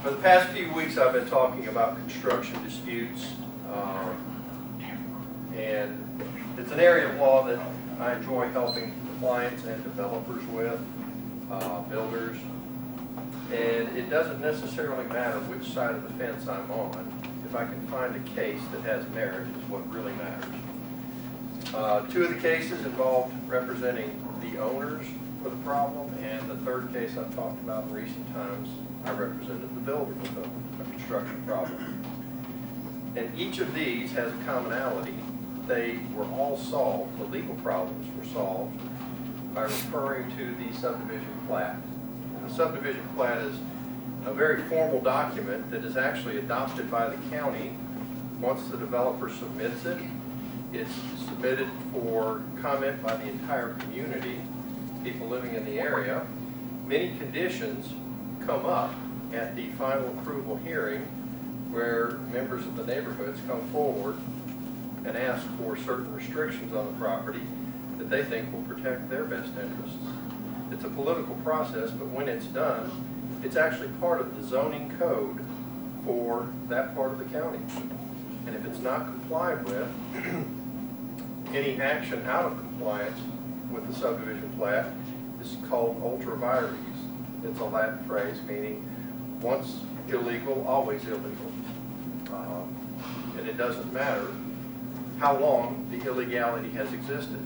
For the past few weeks, I've been talking about construction disputes, and it's an area of law that I enjoy helping clients and developers with, builders, and it doesn't necessarily matter which side of the fence I'm on. If I can find a case that has merit is what really matters. Two of the cases involved representing the owners for the problem, and the third case I've talked about in recent times, I represented the builder with a construction problem. And each of these has a commonality. They were all solved, the legal problems were solved by referring to the subdivision plat. And the subdivision plat is a very formal document that is actually adopted by the county. Once the developer submits it, it's submitted for comment by the entire community, people living in the area. Many conditions come up at the final approval hearing where members of the neighborhoods come forward and ask for certain restrictions on the property that they think will protect their best interests. It's a political process, but when it's done, it's actually part of the zoning code for that part of the county. And if it's not complied with, any action out of compliance with the subdivision plat is called ultra vires. It's a Latin phrase meaning once illegal, always illegal. And it doesn't matter how long the illegality has existed.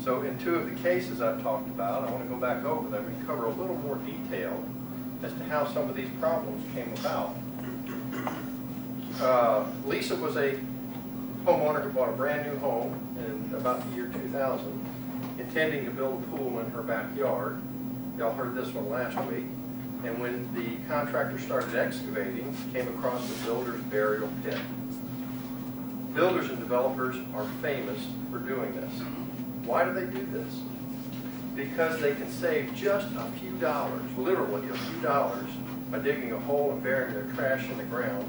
So in two of the cases I've talked about, I want to go back over them and cover a little more detail as to how some of these problems came about. Lisa was a homeowner who bought a brand new home in about the year 2000, intending to build a pool in her backyard. Y'all heard this one last week. And when the contractor started excavating, came across the builder's burial pit. Builders and developers are famous for doing this. Why do they do this? Because they can save just a few dollars, literally a few dollars, by digging a hole and burying their trash in the ground,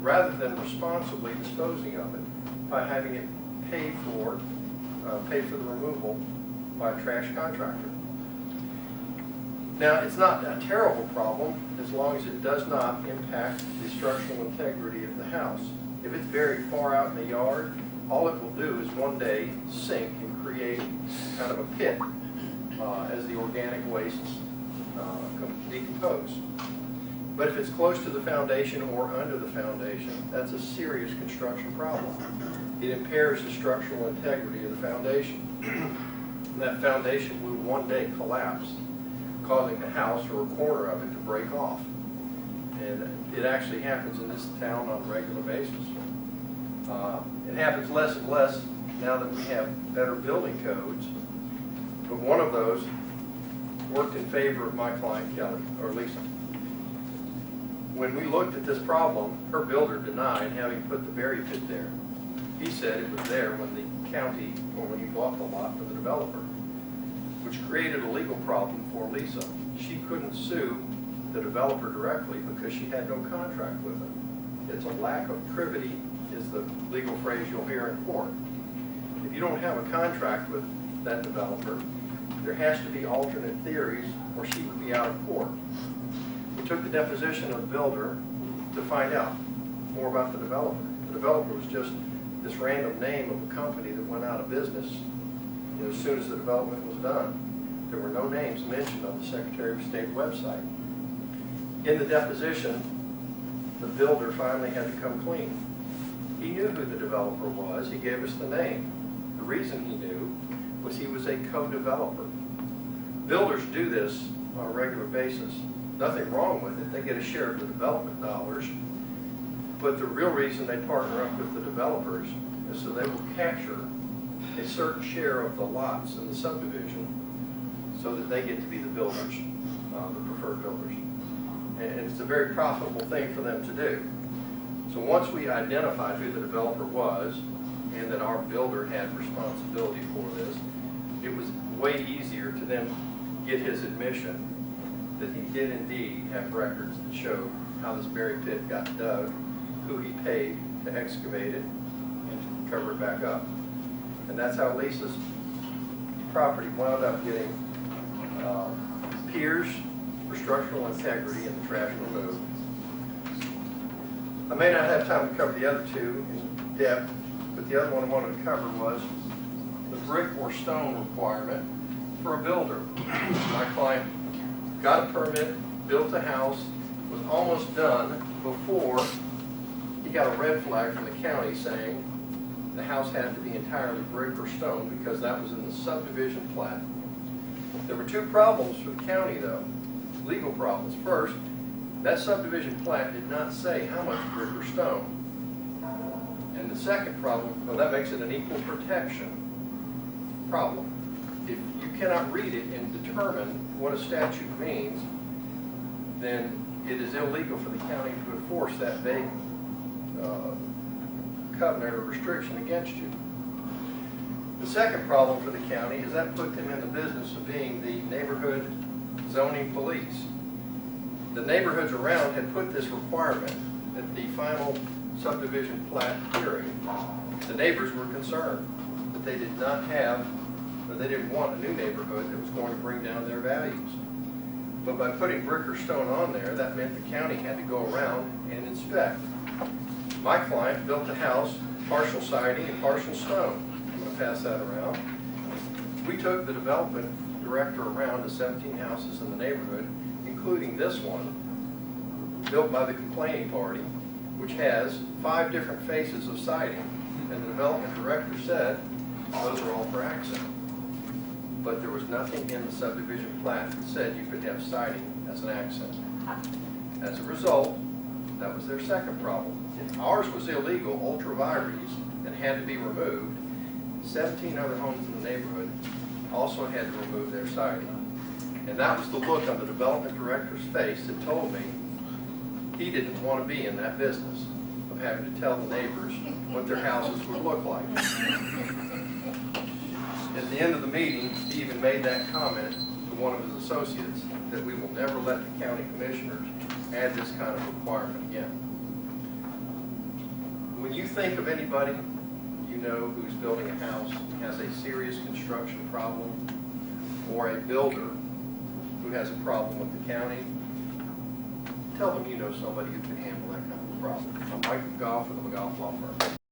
rather than responsibly disposing of it by having it paid for the removal by a trash contractor. Now, it's not a terrible problem as long as it does not impact the structural integrity of the house. If it's buried far out in the yard, all it will do is one day sink and create kind of a pit as the organic wastes decompose. But if it's close to the foundation or under the foundation, that's a serious construction problem. It impairs the structural integrity of the foundation. That foundation will one day collapse, causing the house or a corner of it to break off. And it actually happens in this town on a regular basis. It happens less and less now that we have better building codes. But one of those worked in favor of my client, Kelly, or Lisa. When we looked at this problem, her builder denied having put the bury pit there. He said it was there when the county, or when he bought the lot for the developer, which created a legal problem for Lisa. She couldn't sue the developer directly because she had no contract with him. It's a lack of privity is the legal phrase you'll hear in court. If you don't have a contract with that developer, there has to be alternate theories or she would be out of court. We took the deposition of the builder to find out more about the developer. The developer was just this random name of a company that went out of business as soon as the development was done. There were no names mentioned on the Secretary of State website. In the deposition, the builder finally had to come clean. He knew who the developer was. He gave us the name. The reason he knew was he was a co-developer. Builders do this on a regular basis. Nothing wrong with it. They get a share of the development dollars. But the real reason they partner up with the developers is so they will capture a certain share of the lots in the subdivision so that they get to be the builders, the preferred builders. And it's a very profitable thing for them to do. So once we identified who the developer was and that our builder had responsibility for this, it was way easier to then get his admission that he did indeed have records that showed how this buried pit got dug, who he paid to excavate it and to cover it back up. And that's how Lisa's property wound up getting piers for structural integrity and the trash removed, I may not have time to cover the other two in depth, but the other one I wanted to cover was the brick or stone requirement for a builder. My client got a permit, built a house, was almost done before he got a red flag from the county saying the house had to be entirely brick or stone because that was in the subdivision plat. There were two problems for the county though, legal problems. First, that subdivision plat did not say how much brick or stone. And the second problem, well, that makes it an equal protection problem. If you cannot read it and determine what a statute means, then it is illegal for the county to enforce that vague covenant or restriction against you. The second problem for the county is that put them in the business of being the neighborhood zoning police. The neighborhoods around had put this requirement at the final subdivision plat hearing. The neighbors were concerned that they did not have, or they didn't want a new neighborhood that was going to bring down their values. But by putting brick or stone on there, that meant the county had to go around and inspect. My client built a house, partial siding and partial stone. I'm going to pass that around. We took the development director around to 17 houses in the neighborhood, including this one, built by the complaining party, which has 5 different faces of siding. And the development director said, those are all for accent. But there was nothing in the subdivision plat that said you could have siding as an accent. As a result, that was their second problem. If ours was illegal, ultra vires, and had to be removed, 17 other homes in the neighborhood also had to remove their siding. And that was the look on the development director's face that told me he didn't want to be in that business of having to tell the neighbors what their houses would look like. At the end of the meeting, he even made that comment to one of his associates that we will never let the county commissioners add this kind of requirement again. When you think of anybody you know who's building a house and has a serious construction problem, or a builder who has a problem with the county, tell them you know somebody who can handle that kind of problem. I'm Mike McGoff with the McGoff Law Firm.